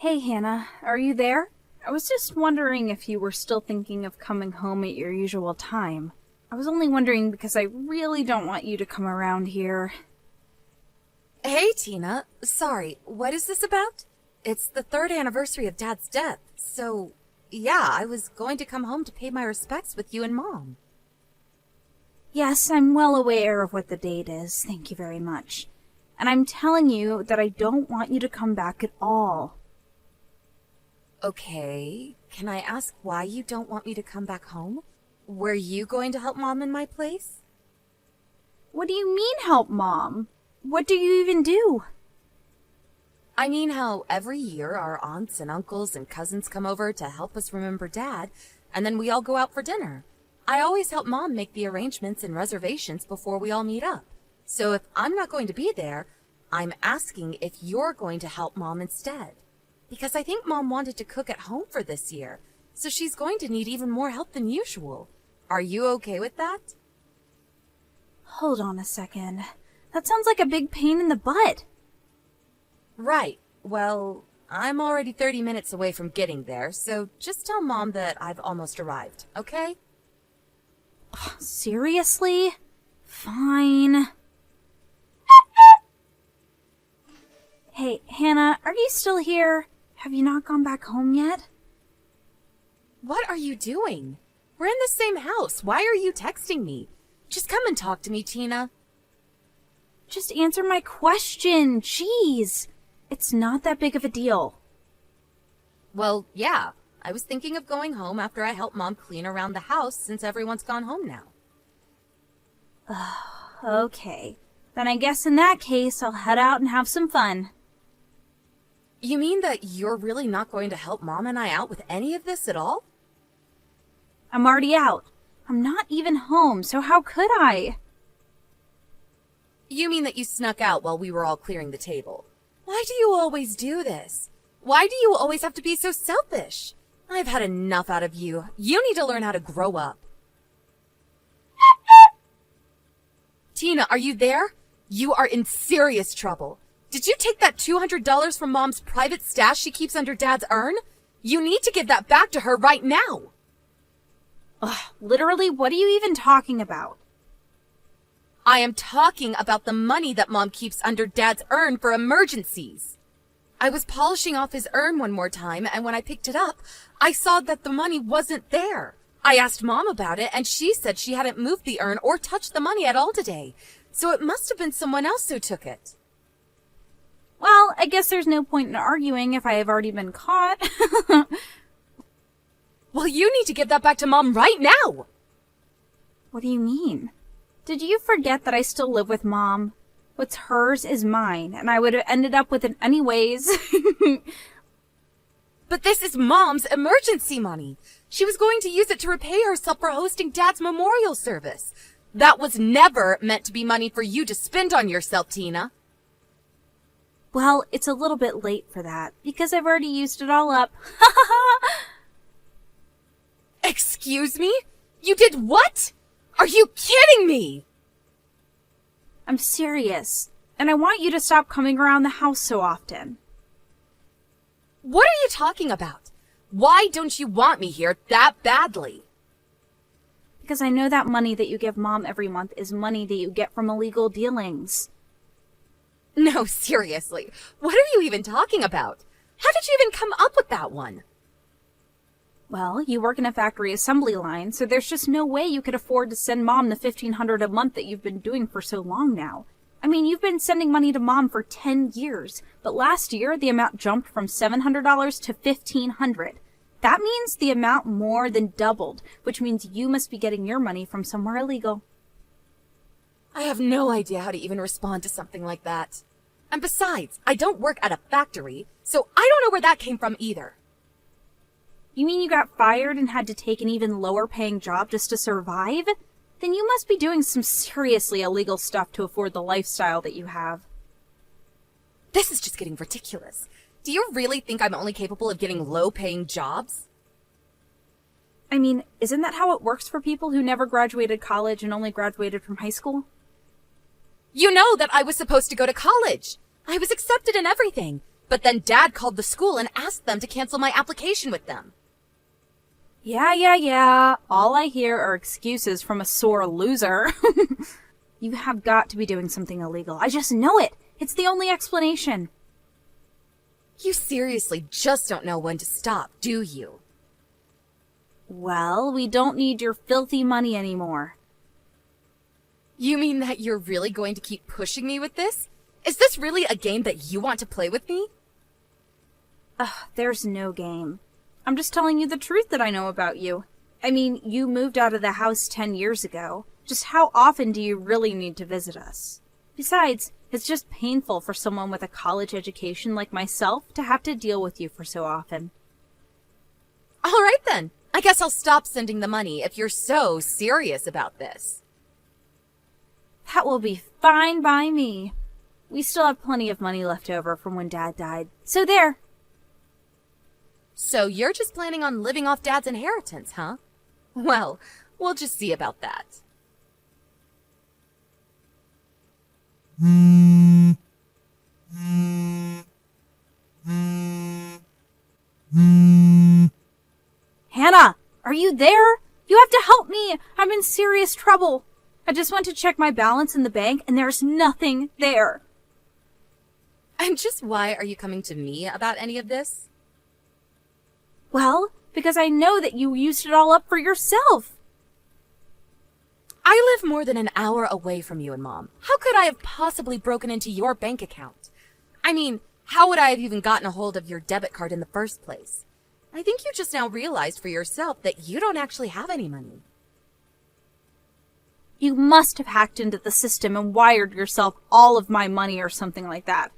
Hey, Hannah, are you there? I was just wondering if you were still thinking of coming home at your usual time. I was only wondering because I really don't want you to come around here. Hey, Tina. Sorry, what is this about? It's the 3rd anniversary of Dad's death, so yeah, I was going to come home to pay my respects with you and Mom. Yes, I'm well aware of what the date is, thank you very much. And I'm telling you that I don't want you to come back at all. Okay, can I ask why you don't want me to come back home? Were you going to help Mom in my place? What do you mean, help Mom? What do you even do? I mean how every year our aunts and uncles and cousins come over to help us remember Dad, and then we all go out for dinner. I always help Mom make the arrangements and reservations before we all meet up. So if I'm not going to be there, I'm asking if you're going to help Mom instead. Because I think Mom wanted to cook at home for this year, so she's going to need even more help than usual. Are you okay with that? Hold on a second. That sounds like a big pain in the butt. Right. Well, I'm already 30 minutes away from getting there, so just tell Mom that I've almost arrived, okay? Seriously? Fine. Hey, Hannah, are you still here? Have you not gone back home yet? What are you doing? We're in the same house. Why are you texting me? Just come and talk to me, Tina. Just answer my question. Jeez. It's not that big of a deal. Well, yeah. I was thinking of going home after I help Mom clean around the house since everyone's gone home now. Okay. Then I guess in that case, I'll head out and have some fun. You mean that you're really not going to help Mom and I out with any of this at all? I'm already out. I'm not even home, so how could I? You mean that you snuck out while we were all clearing the table? Why do you always do this? Why do you always have to be so selfish? I've had enough out of you. You need to learn how to grow up. Tina, are you there? You are in serious trouble. Did you take that $200 from Mom's private stash she keeps under Dad's urn? You need to give that back to her right now. Literally, what are you even talking about? I am talking about the money that Mom keeps under Dad's urn for emergencies. I was polishing off his urn one more time, and when I picked it up, I saw that the money wasn't there. I asked Mom about it, and she said she hadn't moved the urn or touched the money at all today, so it must have been someone else who took it. Well, I guess there's no point in arguing if I have already been caught. Well, you need to give that back to Mom right now! What do you mean? Did you forget that I still live with Mom? What's hers is mine, and I would have ended up with it anyways. But this is Mom's emergency money. She was going to use it to repay herself for hosting Dad's memorial service. That was never meant to be money for you to spend on yourself, Tina. Well, it's a little bit late for that, because I've already used it all up. Excuse me? You did what? Are you kidding me? I'm serious, and I want you to stop coming around the house so often. What are you talking about? Why don't you want me here that badly? Because I know that money that you give Mom every month is money that you get from illegal dealings. No, seriously. What are you even talking about? How did you even come up with that one? Well, you work in a factory assembly line, so there's just no way you could afford to send Mom the $1,500 a month that you've been doing for so long now. I mean, you've been sending money to Mom for 10 years, but last year the amount jumped from $700 to $1,500. That means the amount more than doubled, which means you must be getting your money from somewhere illegal. I have no idea how to even respond to something like that. And besides, I don't work at a factory, so I don't know where that came from either. You mean you got fired and had to take an even lower paying job just to survive? Then you must be doing some seriously illegal stuff to afford the lifestyle that you have. This is just getting ridiculous. Do you really think I'm only capable of getting low-paying jobs? I mean, isn't that how it works for people who never graduated college and only graduated from high school? You know that I was supposed to go to college. I was accepted in everything. But then Dad called the school and asked them to cancel my application with them. Yeah. All I hear are excuses from a sore loser. You have got to be doing something illegal. I just know it. It's the only explanation. You seriously just don't know when to stop, do you? Well, we don't need your filthy money anymore. You mean that you're really going to keep pushing me with this? Is this really a game that you want to play with me? There's no game. I'm just telling you the truth that I know about you. I mean, you moved out of the house 10 years ago. Just how often do you really need to visit us? Besides, it's just painful for someone with a college education like myself to have to deal with you for so often. All right then. I guess I'll stop sending the money if you're so serious about this. That will be fine by me. We still have plenty of money left over from when Dad died. So there. So you're just planning on living off Dad's inheritance, huh? Well, we'll just see about that. Hannah, are you there? You have to help me. I'm in serious trouble. I just went to check my balance in the bank and there's nothing there. And just why are you coming to me about any of this? Well, because I know that you used it all up for yourself. I live more than an hour away from you and Mom. How could I have possibly broken into your bank account? I mean, how would I have even gotten a hold of your debit card in the first place? I think you just now realized for yourself that you don't actually have any money. You must have hacked into the system and wired yourself all of my money or something like that.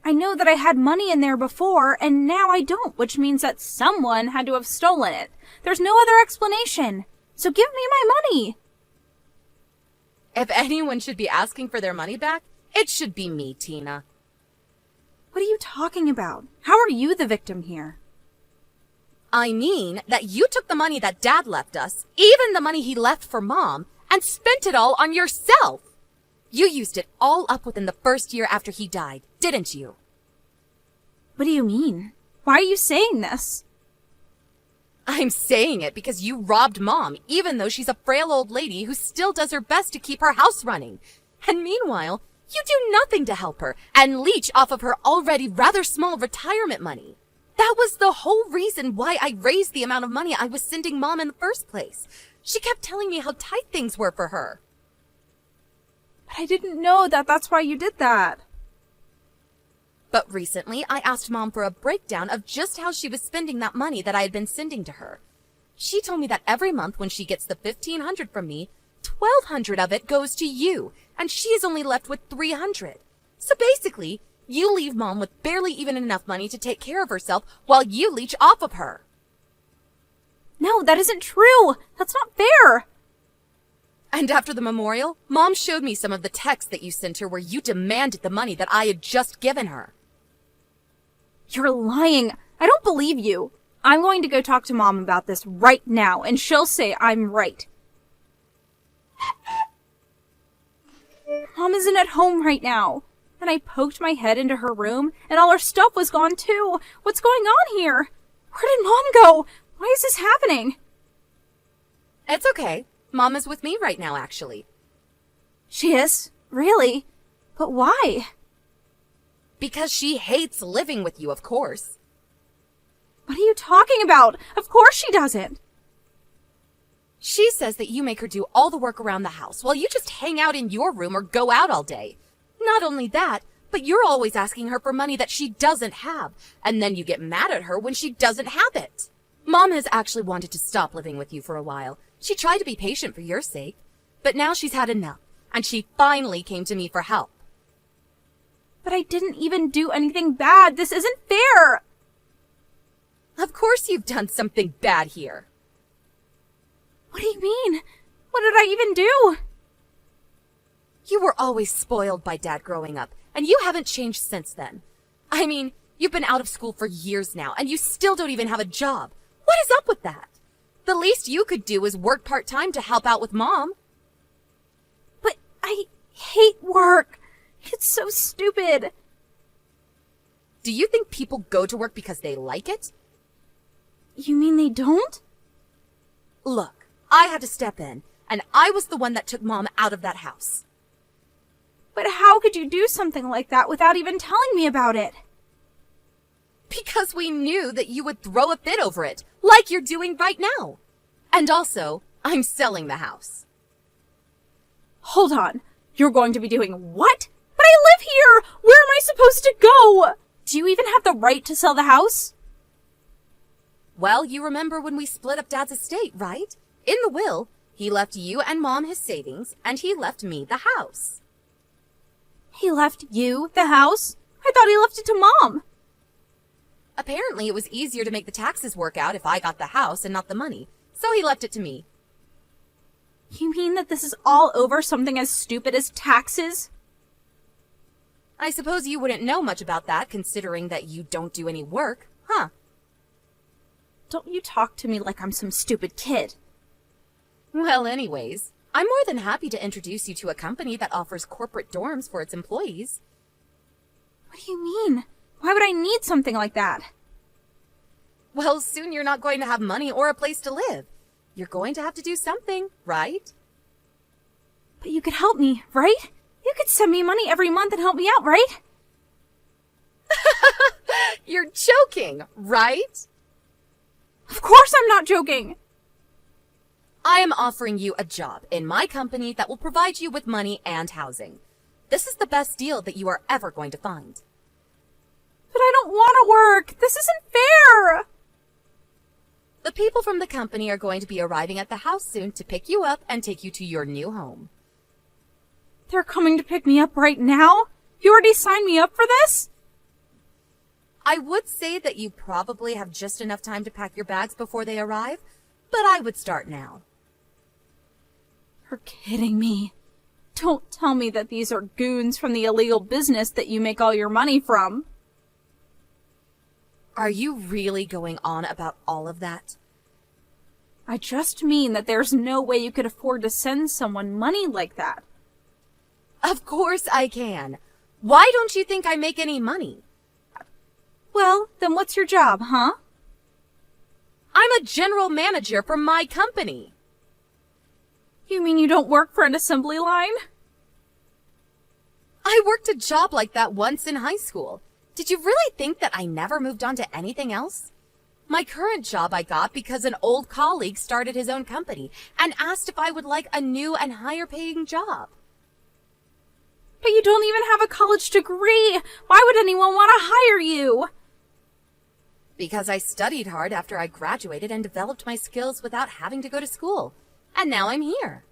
I know that I had money in there before, and now I don't, which means that someone had to have stolen it. There's no other explanation. So give me my money. If anyone should be asking for their money back, it should be me, Tina. What are you talking about? How are you the victim here? I mean that you took the money that Dad left us, even the money he left for Mom, and spent it all on yourself. You used it all up within the first year after he died, didn't you? What do you mean? Why are you saying this? I'm saying it because you robbed Mom, even though she's a frail old lady who still does her best to keep her house running. And meanwhile, you do nothing to help her and leech off of her already rather small retirement money. That was the whole reason why I raised the amount of money I was sending Mom in the first place. She kept telling me how tight things were for her. But I didn't know that that's why you did that. But recently, I asked Mom for a breakdown of just how she was spending that money that I had been sending to her. She told me that every month when she gets the $1,500 from me, $1,200 of it goes to you, and she is only left with $300. So basically, you leave Mom with barely even enough money to take care of herself while you leech off of her. No, that isn't true. That's not fair. And after the memorial, Mom showed me some of the texts that you sent her where you demanded the money that I had just given her. You're lying. I don't believe you. I'm going to go talk to Mom about this right now, and she'll say I'm right. Mom isn't at home right now. And I poked my head into her room, and all her stuff was gone too. What's going on here? Where did Mom go? Why is this happening? It's okay. Mom is with me right now, actually. She is? Really? But why? Because she hates living with you, of course. What are you talking about? Of course she doesn't. She says that you make her do all the work around the house while you just hang out in your room or go out all day. Not only that, but you're always asking her for money that she doesn't have, and then you get mad at her when she doesn't have it. Mom has actually wanted to stop living with you for a while. She tried to be patient for your sake, but now she's had enough, and she finally came to me for help. But I didn't even do anything bad. This isn't fair. Of course you've done something bad here. What do you mean? What did I even do? You were always spoiled by Dad growing up, and you haven't changed since then. I mean, you've been out of school for years now, and you still don't even have a job. What is up with that? The least you could do is work part-time to help out with Mom. But I hate work. It's so stupid. Do you think people go to work because they like it? You mean they don't? Look, I had to step in, and I was the one that took Mom out of that house. But how could you do something like that without even telling me about it? Because we knew that you would throw a fit over it, like you're doing right now. And also, I'm selling the house. Hold on. You're going to be doing what? But I live here! Where am I supposed to go? Do you even have the right to sell the house? Well, you remember when we split up Dad's estate, right? In the will, he left you and Mom his savings, and he left me the house. He left you the house? I thought he left it to Mom. Apparently, it was easier to make the taxes work out if I got the house and not the money, so he left it to me. You mean that this is all over something as stupid as taxes? I suppose you wouldn't know much about that, considering that you don't do any work, huh? Don't you talk to me like I'm some stupid kid. Well, anyways, I'm more than happy to introduce you to a company that offers corporate dorms for its employees. What do you mean? Why would I need something like that? Well, soon you're not going to have money or a place to live. You're going to have to do something, right? But you could help me, right? You could send me money every month and help me out, right? You're joking, right? Of course I'm not joking. I am offering you a job in my company that will provide you with money and housing. This is the best deal that you are ever going to find. But I don't want to work. This isn't fair. The people from the company are going to be arriving at the house soon to pick you up and take you to your new home. They're coming to pick me up right now? You already signed me up for this? I would say that you probably have just enough time to pack your bags before they arrive, but I would start now. You're kidding me. Don't tell me that these are goons from the illegal business that you make all your money from. Are you really going on about all of that? I just mean that there's no way you could afford to send someone money like that. Of course I can. Why don't you think I make any money? Well, then what's your job, huh? I'm a general manager for my company. You mean you don't work for an assembly line? I worked a job like that once in high school. Did you really think that I never moved on to anything else? My current job I got because an old colleague started his own company and asked if I would like a new and higher paying job. But you don't even have a college degree. Why would anyone want to hire you? Because I studied hard after I graduated and developed my skills without having to go to school. And now I'm here.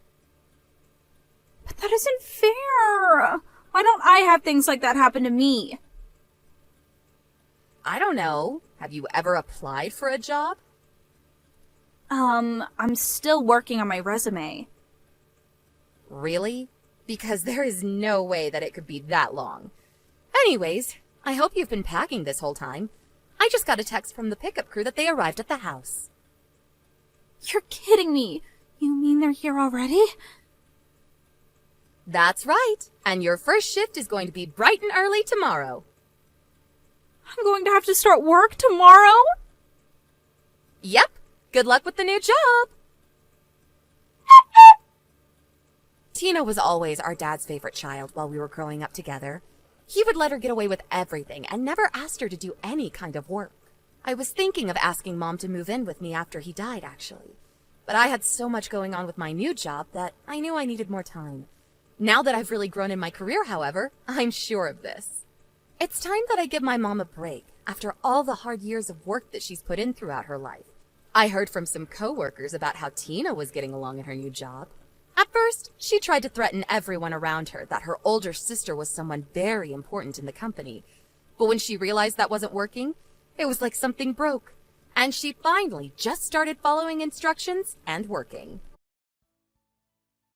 But that isn't fair. Why don't I have things like that happen to me? I don't know. Have you ever applied for a job? I'm still working on my resume. Really? Because there is no way that it could be that long. Anyways, I hope you've been packing this whole time. I just got a text from the pickup crew that they arrived at the house. You're kidding me. You mean they're here already? That's right. And your first shift is going to be bright and early tomorrow. I'm going to have to start work tomorrow? Yep. Good luck with the new job. Tina was always our dad's favorite child while we were growing up together. He would let her get away with everything and never asked her to do any kind of work. I was thinking of asking Mom to move in with me after he died, actually. But I had so much going on with my new job that I knew I needed more time. Now that I've really grown in my career, however, I'm sure of this. It's time that I give my mom a break after all the hard years of work that she's put in throughout her life. I heard from some coworkers about how Tina was getting along in her new job. At first, she tried to threaten everyone around her that her older sister was someone very important in the company. But when she realized that wasn't working, it was like something broke. And she finally just started following instructions and working.